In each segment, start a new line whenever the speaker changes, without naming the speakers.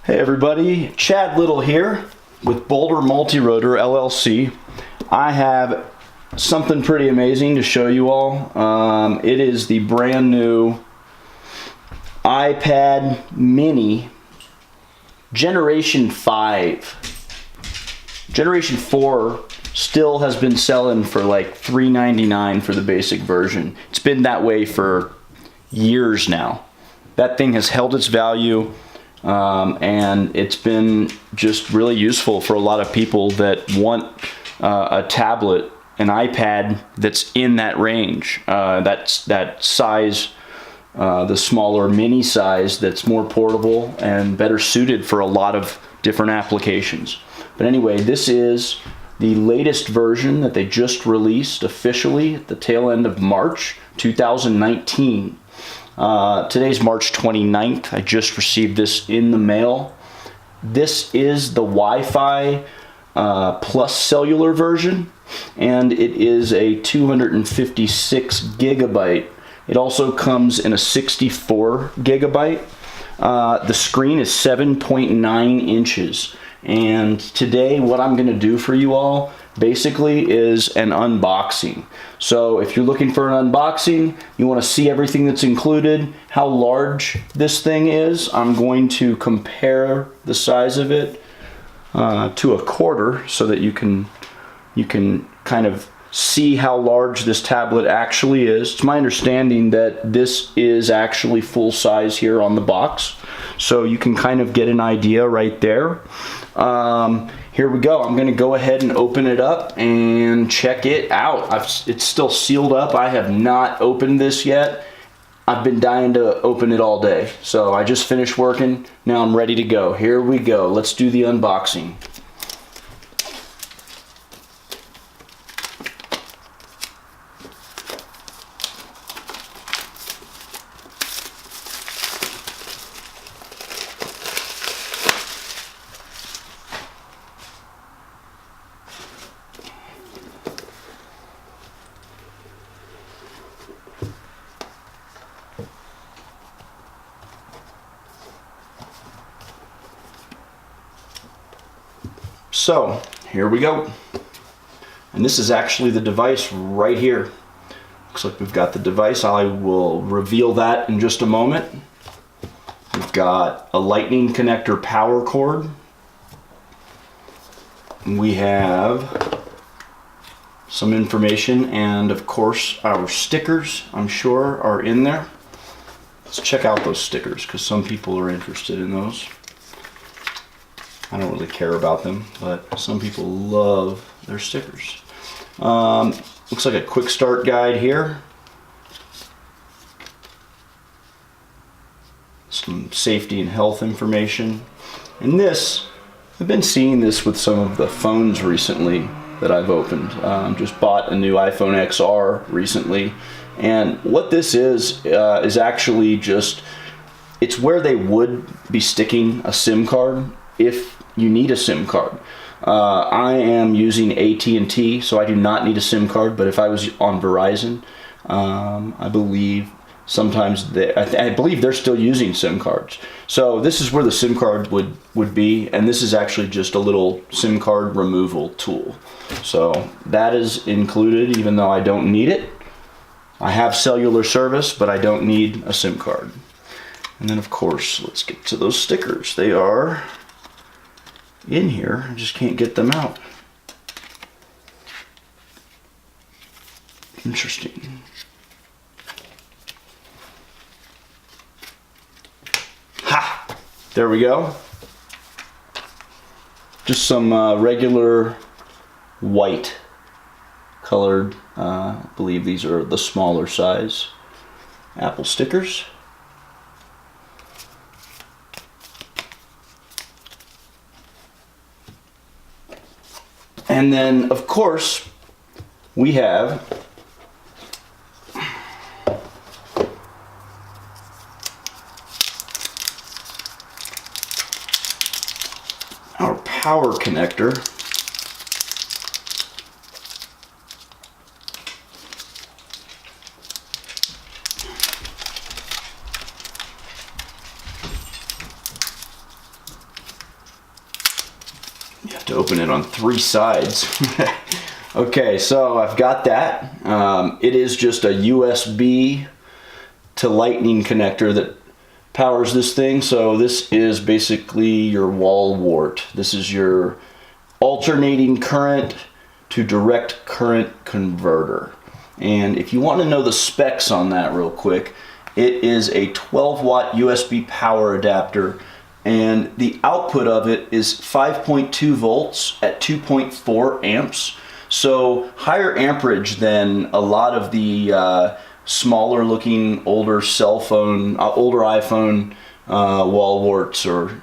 Hey everybody, Chad Little here with Boulder MultiRotor LLC. I have something pretty amazing to show you all. It is the brand new iPad mini Generation 5. Generation 4 still has been selling for like $3.99 for the basic version. It's been that way for years now. That thing has held its value. And it's been just really useful for a lot of people that want a tablet, an iPad that's in that range. That's that size, the smaller mini size that's more portable and better suited for a lot of different applications. But anyway, this is the latest version that they just released officially at the tail end of March 2019. Today's March 29th. I just received this in the mail. This is the Wi-Fi plus cellular version, and it is a 256 gigabyte. It also comes in a 64 gigabyte. The screen is 7.9 inches. And today what I'm going to do for you all basically is an unboxing. So if you're looking for an unboxing, you want to see everything that's included, how large this thing is, I'm going to compare the size of it to a quarter so that you can kind of see how large this tablet actually is. It's my understanding that this is actually full size here on the box, so you can kind of get an idea right there. Here we go. I'm going to go ahead and open it up and check it out. It's still sealed up. I have not opened this yet. I've been dying to open it all day. So I just finished working. Now I'm ready to go. Here we go. Let's do the unboxing. So here we go, and this is actually the device right here. Looks like we've got the device. I will reveal that in just a moment. We've got a lightning connector power cord. We have some information, and of course our stickers, I'm sure, are in there. Let's check out those stickers because some people are interested in those. I don't really care about them, but some people love their stickers. Looks like a quick start guide here. Some safety and health information. And this, I've been seeing this with some of the phones recently that I've opened. Just bought a new iPhone XR recently. And what this is actually just, it's where they would be sticking a SIM card if you need a SIM card. I am using AT&T, so I do not need a SIM card, but if I was on Verizon, I believe sometimes I believe they're still using SIM cards. So this is where the SIM card would be, and this is actually just a little SIM card removal tool. So that is included, even though I don't need it. I have cellular service, but I don't need a SIM card. And then of course, let's get to those stickers. They are in here. I just can't get them out. Interesting. Ha! There we go. Just some regular white colored, I believe these are the smaller size Apple stickers. And then, of course, we have our power connector. have to open it on 3 sides. Okay, so I've got that. It is just a USB to lightning connector that powers this thing. So this is basically your wall wart. This is your alternating current to direct current converter. And if you want to know the specs on that real quick, it is a 12-watt USB power adapter, and the output of it is 5.2 volts at 2.4 amps. So higher amperage than a lot of the smaller looking older cell phone, older iPhone wall warts or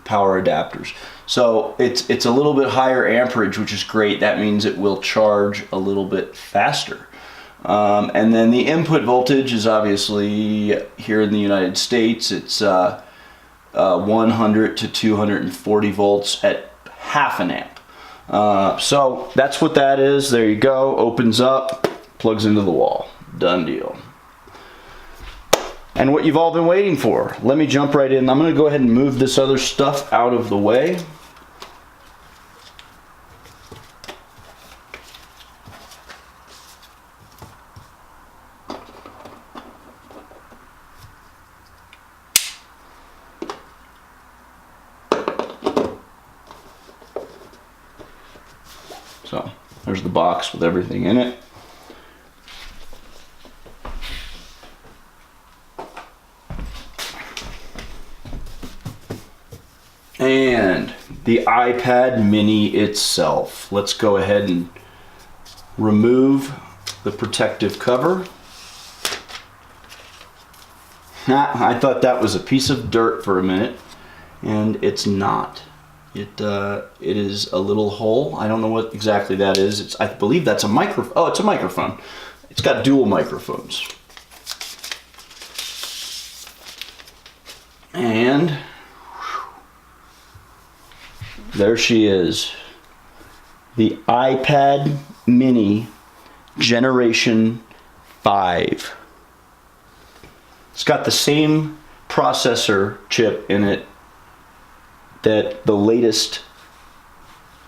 power adapters. So it's a little bit higher amperage, which is great. That means it will charge a little bit faster. And then the input voltage is obviously, here in the United States, it's 100 to 240 volts at half an amp. So that's what that is. There you go. Opens up, plugs into the wall. Done deal. And what you've all been waiting for. Let me jump right in. I'm going to go ahead and move this other stuff out of the way. So there's the box with everything in it. And the iPad mini itself. Let's go ahead and remove the protective cover. I thought that was a piece of dirt for a minute, and it's not. It is a little hole. I don't know what exactly that is. I believe that's a microphone. Oh, it's a microphone. It's got dual microphones. And there she is. The iPad mini Generation 5. It's got the same processor chip in it that the latest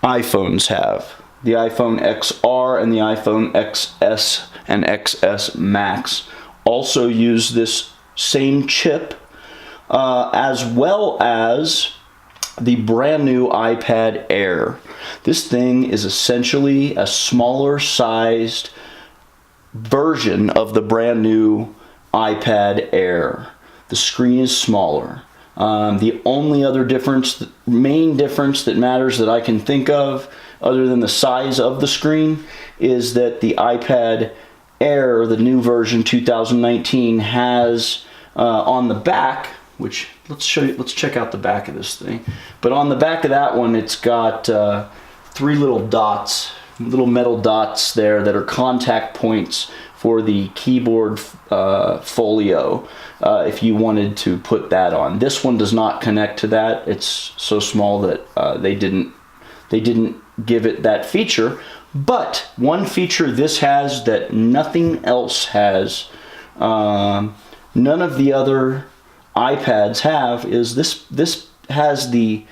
iPhones have. The iPhone XR and the iPhone XS and XS Max also use this same chip, as well as the brand new iPad Air. This thing is essentially a smaller sized version of the brand new iPad Air. The screen is smaller. The only other difference, the main difference that matters that I can think of, other than the size of the screen, is that the iPad Air, the new version 2019, has on the back, which let's check out the back of this thing. But on the back of that one, it's got 3 little dots, little metal dots there that are contact points for the keyboard folio, if you wanted to put that on. This one does not connect to that. It's so small that they didn't give it that feature. But one feature this has that nothing else has, none of the other iPads have, is this has the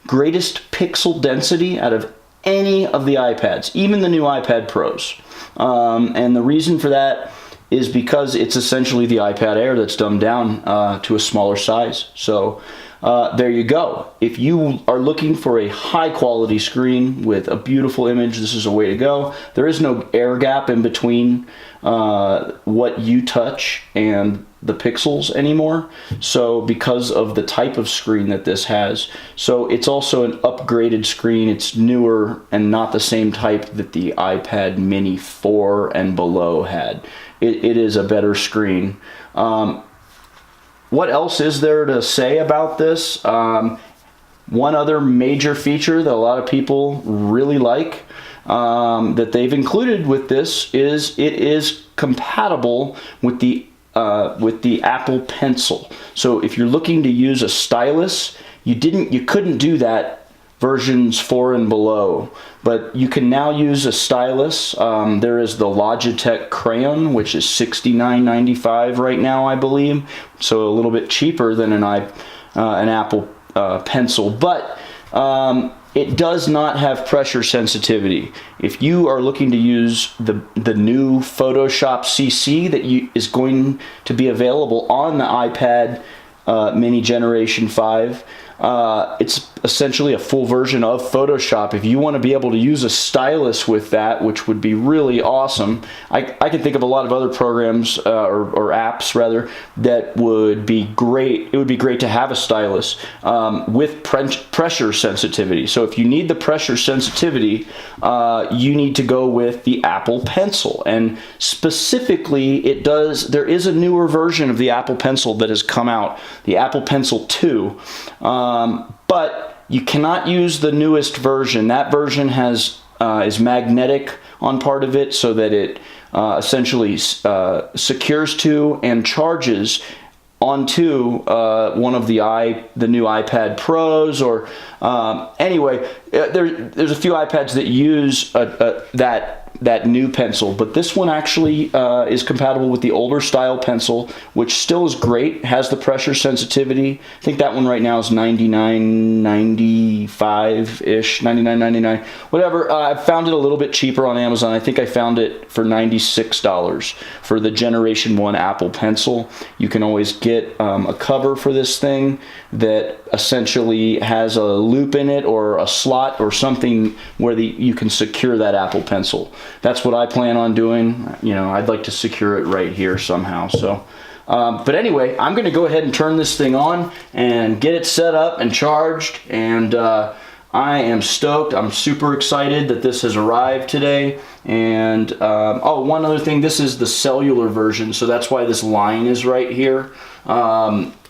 greatest pixel density out of any of the iPads, even the new iPad Pros. And the reason for that is because it's essentially the iPad Air that's dumbed down to a smaller size. So there you go. If you are looking for a high quality screen with a beautiful image, this is a way to go. There is no air gap in between what you touch and the pixels anymore, so because of the type of screen that this has. So it's also an upgraded screen. It's newer and not the same type that the iPad mini 4 and below had. It is a better screen. What else is there to say about this? One other major feature that a lot of people really like that they've included with this is it is compatible with the Apple Pencil. So if you're looking to use a stylus, you couldn't do that versions 4 and below, but you can now use a stylus. There is the Logitech Crayon, which is $69.95 right now, I believe, so a little bit cheaper than an Apple Pencil. But it does not have pressure sensitivity. If you are looking to use the new Photoshop CC that is going to be available on the iPad Mini Generation 5, it's essentially a full version of Photoshop. If you want to be able to use a stylus with that, which would be really awesome, I can think of a lot of other programs or apps rather that would be great. It would be great to have a stylus with pressure sensitivity. So if you need the pressure sensitivity, you need to go with the Apple Pencil. And specifically, there is a newer version of the Apple Pencil that has come out, the Apple Pencil 2. But you cannot use the newest version. That version is magnetic on part of it, so that it essentially secures to and charges onto one of the new iPad Pros, or anyway, there's a few iPads that use that new pencil, but this one actually is compatible with the older style pencil, which still is great, has the pressure sensitivity. I think that one right now is $99.95-ish, $99.99, whatever. I found it a little bit cheaper on Amazon. I think I found it for $96 for the Generation 1 Apple Pencil. You can always get a cover for this thing that essentially has a loop in it, or a slot or something where you can secure that Apple Pencil. That's what I plan on doing. You know, I'd like to secure it right here somehow. So, but anyway, I'm going to go ahead and turn this thing on and get it set up and charged. And I am stoked. I'm super excited that this has arrived today. And oh, one other thing, this is the cellular version, so that's why this line is right here.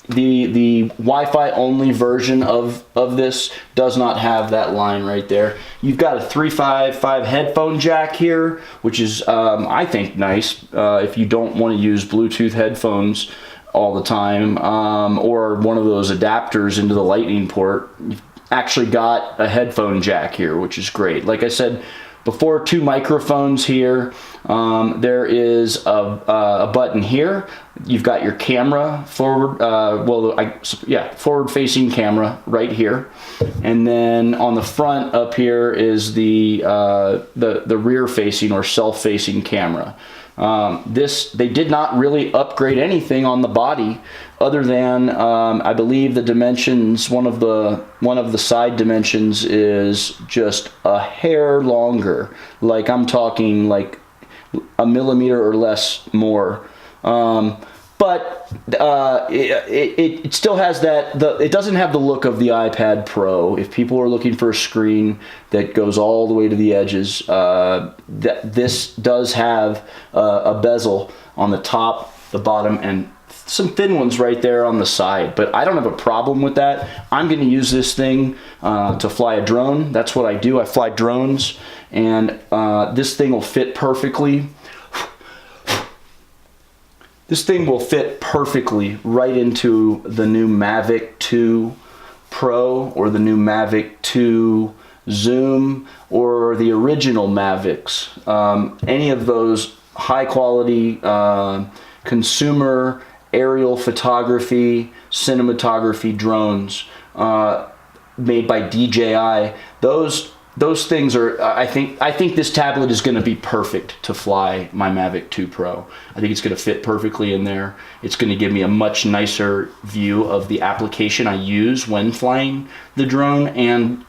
The Wi-Fi only version of this does not have that line right there. You've got a 3.5 headphone jack here, which is I think nice if you don't want to use Bluetooth headphones all the time, or one of those adapters into the lightning port. You've actually got a headphone jack here, which is great. Like I said before, 2 microphones here. There is a button here. You've got your camera forward, forward-facing camera right here, and then on the front up here is the rear-facing or self-facing camera. They did not really upgrade anything on the body, other than I believe the dimensions. One of the side dimensions is just a hair longer. Like, I'm talking like a millimeter or less more. But it still has it doesn't have the look of the iPad Pro. If people are looking for a screen that goes all the way to the edges, this does have a bezel on the top, the bottom, and some thin ones right there on the side. But I don't have a problem with that. I'm going to use this thing to fly a drone. That's what I do. I fly drones, and this thing will fit perfectly. This thing will fit perfectly right into the new Mavic 2 Pro, or the new Mavic 2 Zoom, or the original Mavics. Any of those high quality consumer aerial photography, cinematography drones made by DJI. Those things are, I think this tablet is going to be perfect to fly my Mavic 2 Pro. I think it's going to fit perfectly in there. It's going to give me a much nicer view of the application I use when flying the drone, and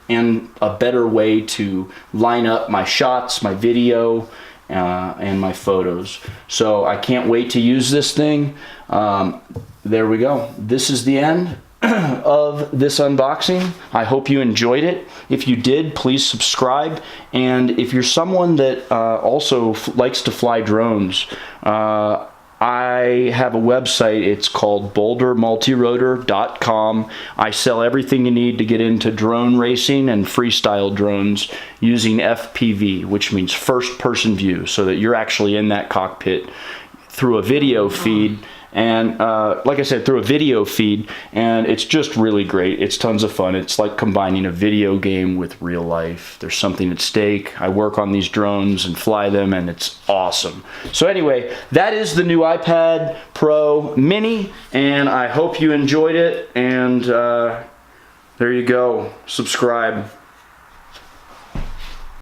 a better way to line up my shots, my video, and my photos. So I can't wait to use this thing. There we go. This is the end of this unboxing. I hope you enjoyed it. If you did, please subscribe. And if you're someone that also likes to fly drones, I have a website. It's called BoulderMultiRotor.com. I sell everything you need to get into drone racing and freestyle drones using FPV, which means first person view, so that you're actually in that cockpit through a video feed. And like I said, through a video feed, and it's just really great. It's tons of fun. It's like combining a video game with real life. There's something at stake. I work on these drones and fly them, and it's awesome. So anyway, that is the new iPad Pro Mini, and I hope you enjoyed it. And there you go. Subscribe.